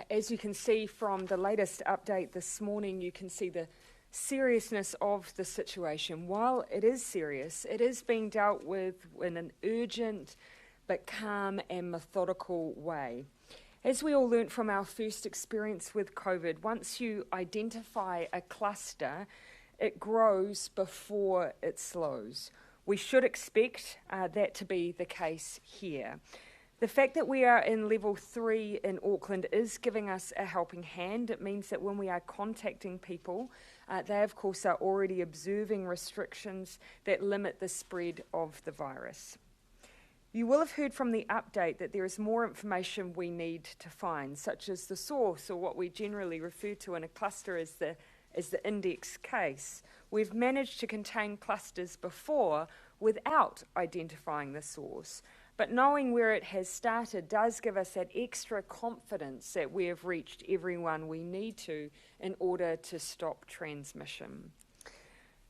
As you can see from the latest update this morning, you can see the seriousness of the situation. While it is serious, it is being dealt with in an urgent but calm and methodical way. As we all learnt from our first experience with COVID, once you identify a cluster, it grows before it slows. We should expect that to be the case here. The fact that we are in level 3 in Auckland is giving us a helping hand. It means that when we are contacting people, they of course are already observing restrictions that limit the spread of the virus. You will have heard from the update that there is more information we need to find, such as the source, or what we generally refer to in a cluster as the index case. We've managed to contain clusters before without identifying the source, but knowing where it has started does give us that extra confidence that we have reached everyone we need to in order to stop transmission.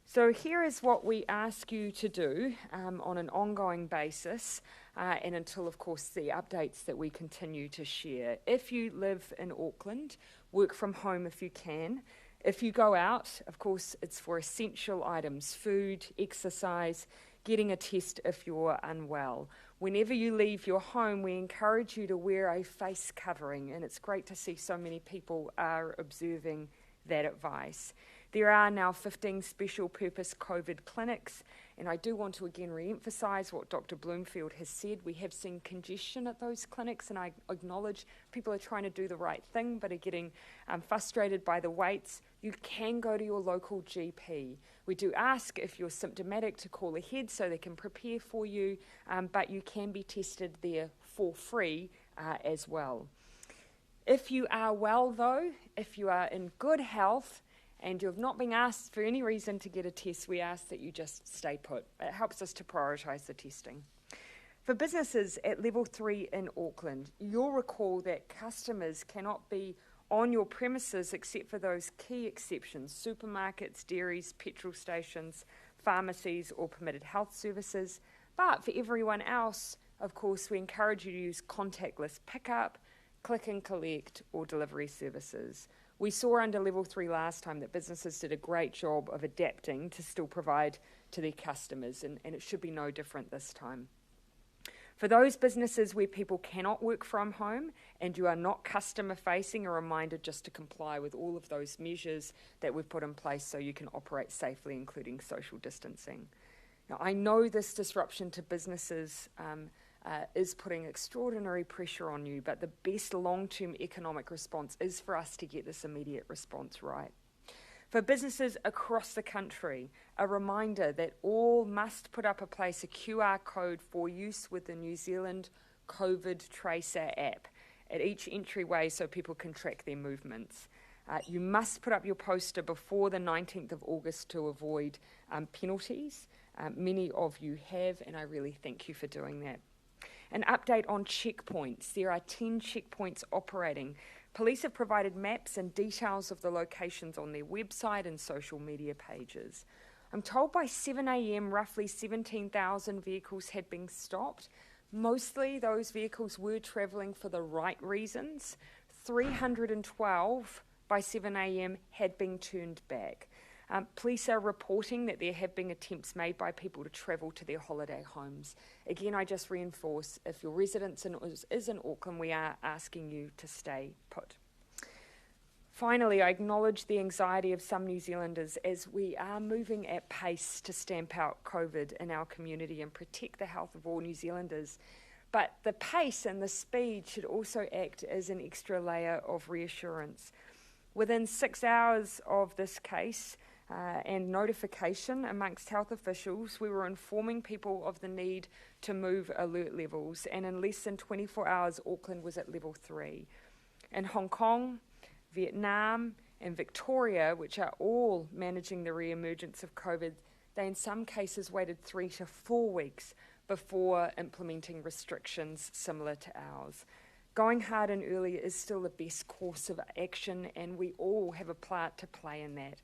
So here is what we ask you to do on an ongoing basis and until, of course, the updates that we continue to share. If you live in Auckland, work from home if you can. If you go out, of course, it's for essential items, food, exercise, getting a test if you're unwell. Whenever you leave your home, we encourage you to wear a face covering, and it's great to see so many people are observing that advice. There are now 15 special purpose COVID clinics, and I do want to again re-emphasise what Dr. Bloomfield has said. We have seen congestion at those clinics, and I acknowledge people are trying to do the right thing but are getting frustrated by the waits. You can go to your local GP. We do ask if you're symptomatic to call ahead so they can prepare for you, but you can be tested there for free as well. If you are well though, if you are in good health, and you have not been asked for any reason to get a test, we ask that you just stay put. It helps us to prioritise the testing. For businesses at level 3 in Auckland, you'll recall that customers cannot be on your premises except for those key exceptions: supermarkets, dairies, petrol stations, pharmacies, or permitted health services. But for everyone else, of course, we encourage you to use contactless pickup, click and collect, or delivery services. We saw under level 3 last time that businesses did a great job of adapting to still provide to their customers, and it should be no different this time. For those businesses where people cannot work from home and you are not customer facing, a reminder just to comply with all of those measures that we've put in place so you can operate safely, including social distancing. Now, I know this disruption to businesses is putting extraordinary pressure on you, but the best long-term economic response is for us to get this immediate response right. For businesses across the country, a reminder that all must put up in place a QR code for use with the New Zealand COVID Tracer app at each entryway so people can track their movements. You must put up your poster before the 19th of August to avoid penalties. Many of you have, and I really thank you for doing that. An update on checkpoints. There are 10 checkpoints operating. Police have provided maps and details of the locations on their website and social media pages. I'm told by 7 a.m. roughly 17,000 vehicles had been stopped. Mostly those vehicles were travelling for the right reasons. 312 by 7 a.m. had been turned back. Police are reporting that there have been attempts made by people to travel to their holiday homes. Again, I just reinforce, if your residence is in Auckland, we are asking you to stay put. Finally, I acknowledge the anxiety of some New Zealanders as we are moving at pace to stamp out COVID in our community and protect the health of all New Zealanders. But the pace and the speed should also act as an extra layer of reassurance. Within 6 hours of this case, and notification amongst health officials, we were informing people of the need to move alert levels, and in less than 24 hours, Auckland was at level 3. In Hong Kong, Vietnam, and Victoria, which are all managing the re-emergence of COVID, they in some cases waited 3 to 4 weeks before implementing restrictions similar to ours. Going hard and early is still the best course of action, and we all have a part to play in that.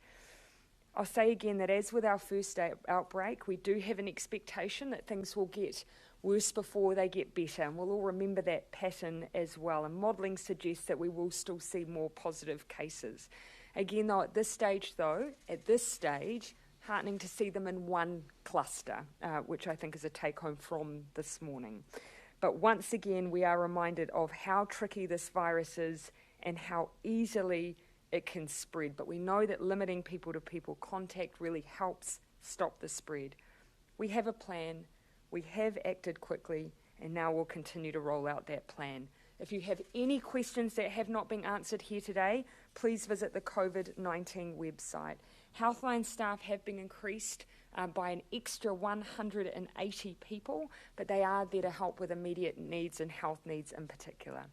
I'll say again that as with our first outbreak, we do have an expectation that things will get worse before they get better, and we'll all remember that pattern as well. And modelling suggests that we will still see more positive cases. Again, though, at this stage, heartening to see them in one cluster, which I think is a take-home from this morning. But once again, we are reminded of how tricky this virus is and how easily it can spread. But we know that limiting people-to-people contact really helps stop the spread. We have a plan, we have acted quickly, and now we'll continue to roll out that plan. If you have any questions that have not been answered here today, please visit the Covid-19 website. Healthline staff have been increased by an extra 180 people, but they are there to help with immediate needs and health needs in particular.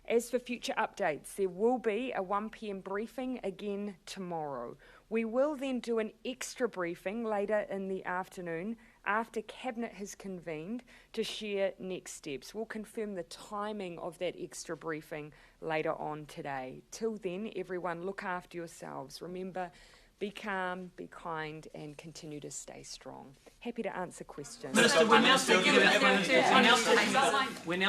As for future updates, there will be a 1 p.m. briefing again tomorrow. We will then do an extra briefing later in the afternoon after Cabinet has convened to share next steps. We'll confirm the timing of that extra briefing later on today. Till then, everyone, look after yourselves. Remember, be calm, be kind, and continue to stay strong. Happy to answer questions. Minister, we're now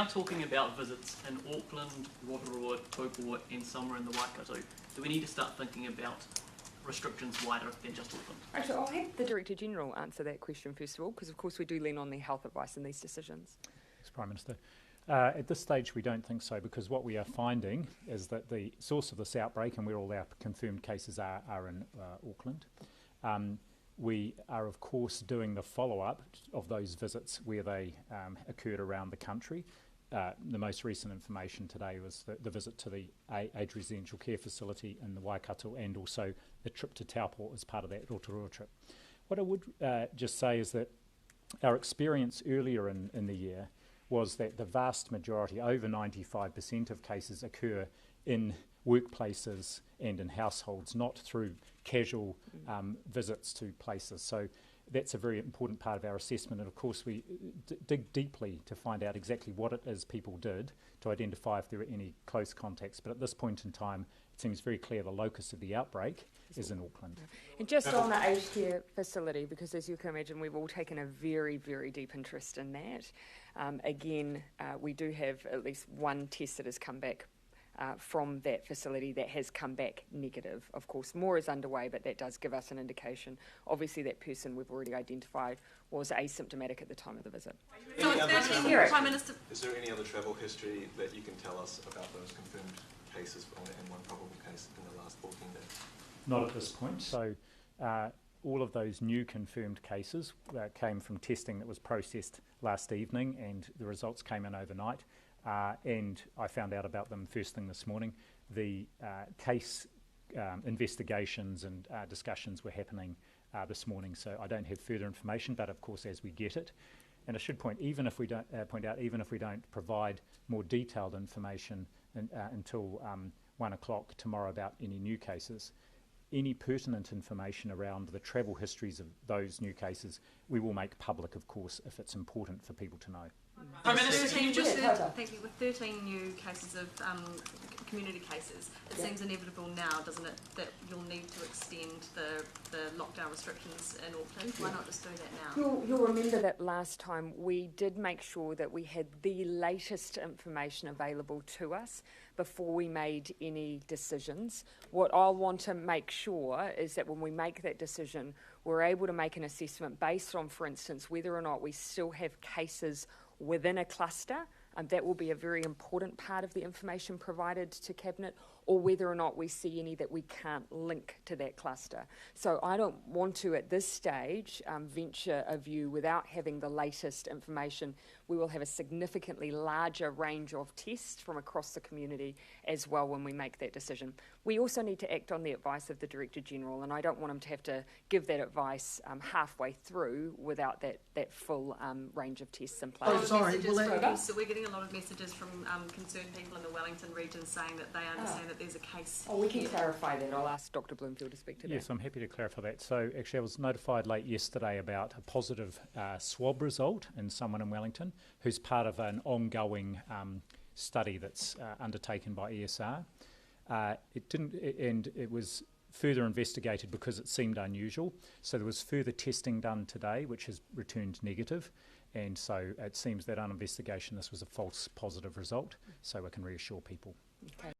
talking about visits in Auckland, Rotorua, Taupo, and somewhere in the Waikato. Do we need to start thinking about restrictions wider than just Auckland? Actually, I'll have the Director-General answer that question first of all, because of course we do lean on their health advice in these decisions. Thanks, Prime Minister. At this stage we don't think so, because what we are finding is that the source of this outbreak, and where all our confirmed cases are in Auckland, we are of course doing the follow-up of those visits where they occurred around the country. The most recent information today was the visit to the aged residential care facility in the Waikato, and also the trip to Taupo as part of that Rotorua trip. What I would just say is that our experience earlier in the year was that the vast majority, over 95% of cases, occur in workplaces and in households, not through casual visits to places. So that's a very important part of our assessment, and of course we dig deeply to find out exactly what it is people did to identify if there were any close contacts. But at this point in time, it seems very clear the locus of the outbreak is in Auckland. And just on the aged care facility, because as you can imagine, we've all taken a very, very deep interest in that. We do have at least one test that has come back from that facility that has come back negative. Of course, more is underway, but that does give us an indication. Obviously, that person we've already identified was asymptomatic at the time of the visit. So Prime Minister, is there any other travel history that you can tell us about those confirmed cases and one probable case in the last 14 days? Not at this point. So all of those new confirmed cases came from testing that was processed last evening, and the results came in overnight. And I found out about them first thing this morning. The case investigations and discussions were happening this morning, so I don't have further information, but of course as we get it. And I should point, even if we don't provide more detailed information until 1 o'clock tomorrow about any new cases, any pertinent information around the travel histories of those new cases we will make public, of course, if it's important for people to know. Prime Minister, thank you. With 13 new cases of community cases, it seems inevitable now, doesn't it, that you'll need to extend the lockdown restrictions in Auckland? Why not just do that now? You'll remember that last time we did make sure that we had the latest information available to us before we made any decisions. What I'll want to make sure is that when we make that decision, we're able to make an assessment based on, for instance, whether or not we still have cases within a cluster. That will be a very important part of the information provided to Cabinet, or whether or not we see any that we can't link to that cluster. So I don't want to, at this stage, venture a view without having the latest information. We will have a significantly larger range of tests from across the community as well when we make that decision. We also need to act on the advice of the Director-General, and I don't want him to have to give that advice halfway through without that full range of tests in place. Oh, sorry. So we're getting a lot of messages from concerned people in the Wellington region saying that they understand that there's a case. Oh, we can clarify that. I'll ask Dr. Bloomfield to speak to that. Yes, I'm happy to clarify that. So actually I was notified late yesterday about a positive swab result in someone in Wellington who's part of an ongoing study that's undertaken by ESR. It was further investigated because it seemed unusual. So there was further testing done today, which has returned negative. And so it seems that on investigation this was a false positive result, so we can reassure people. Okay.